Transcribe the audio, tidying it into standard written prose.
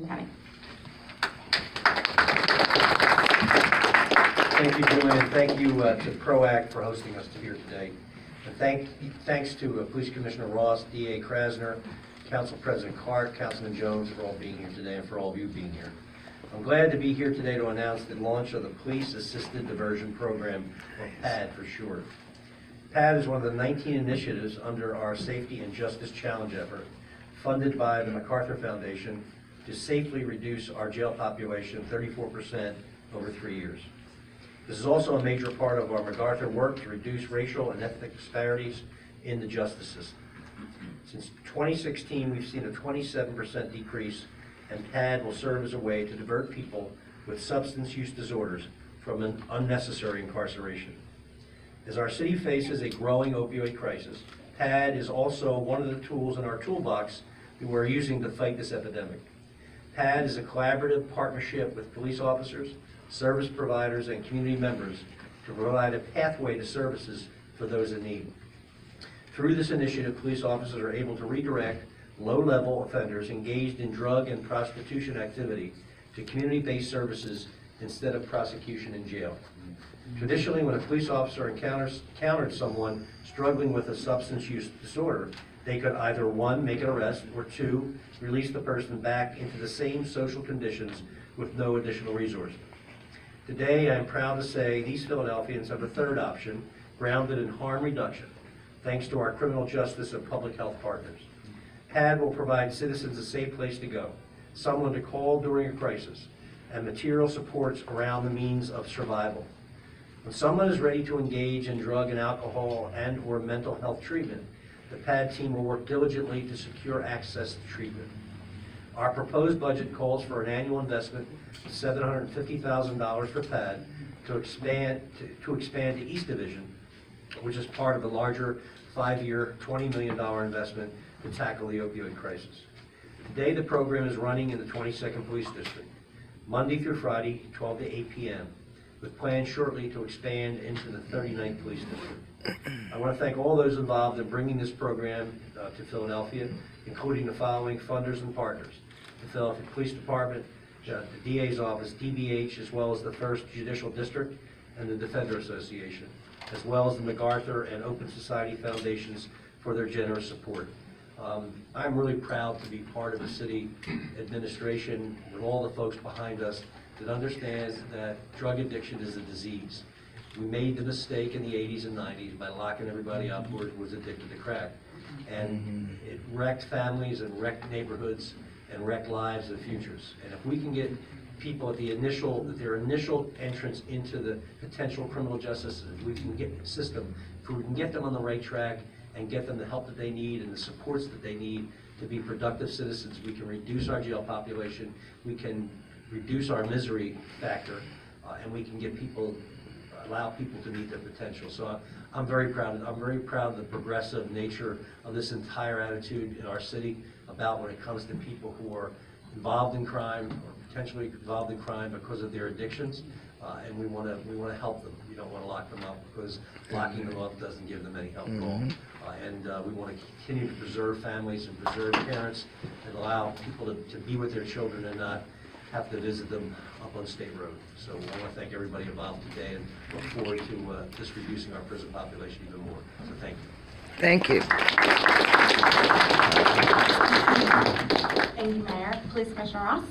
from Kenney. Thank you, Julian. Thank you to PROACT for hosting us here today. And thanks to Police Commissioner Ross, DA Krasner, Council President Clark, Councilman Jones for all being here today and for all of you being here. I'm glad to be here today to announce the launch of the Police Assisted Diversion Program, or PAD for short. PAD is one of the 19 initiatives under our Safety and Justice Challenge effort, funded by the MacArthur Foundation to safely reduce our jail population 34% over 3 years. This is also a major part of our MacArthur work to reduce racial and ethnic disparities in the justice system. Since 2016, we've seen a 27% decrease, and PAD will serve as a way to divert people with substance use disorders from an unnecessary incarceration. As our city faces a growing opioid crisis, PAD is also one of the tools in our toolbox that we're using to fight this epidemic. PAD is a collaborative partnership with police officers, service providers, and community members to provide a pathway to services for those in need. Through this initiative, police officers are able to redirect low-level offenders engaged in drug and prostitution activity to community-based services instead of prosecution in jail. Traditionally, when a police officer encountered someone struggling with a substance use disorder, they could either 1, make an arrest, or 2, release the person back into the same social conditions with no additional resources. Today, I am proud to say these Philadelphians have a third option, grounded in harm reduction, thanks to our criminal justice and public health partners. PAD will provide citizens a safe place to go, someone to call during a crisis, and material supports around the means of survival. When someone is ready to engage in drug and alcohol and/or mental health treatment, the PAD team will work diligently to secure access to treatment. Our proposed budget calls for an annual investment of $750,000 for PAD to expand to East Division, which is part of a larger 5-year, $20 million investment to tackle the opioid crisis. Today, the program is running in the 22nd Police District, Monday through Friday, 12 to 8 p.m., with plans shortly to expand into the 39th Police District. I want to thank all those involved in bringing this program to Philadelphia, including the following funders and partners: the Philadelphia Police Department, the DA's office, DBH, as well as the 1st Judicial District and the Defender Association, as well as the MacArthur and Open Society Foundations for their generous support. I'm really proud to be part of a city administration with all the folks behind us that understands that drug addiction is a disease. We made the mistake in the 80s and 90s by locking everybody up who was addicted to crack. And it wrecked families and wrecked neighborhoods and wrecked lives and futures. And if we can get people at their initial entrance into the potential criminal justice system, if we can get them on the right track and get them the help that they need and the supports that they need to be productive citizens, we can reduce our jail population, we can reduce our misery factor, and we can allow people to meet their potential. So I'm very proud of the progressive nature of this entire attitude in our city about when it comes to people who are involved in crime or potentially involved in crime because of their addictions, and we want to help them. We don't want to lock them up, because locking them up doesn't give them any help at all. And we want to continue to preserve families and preserve parents and allow people to be with their children and not have to visit them up on State Road. So I want to thank everybody involved today and look forward to just reducing our prison population even more. So thank you. Thank you. Thank you, Mayor. Police Commissioner Ross?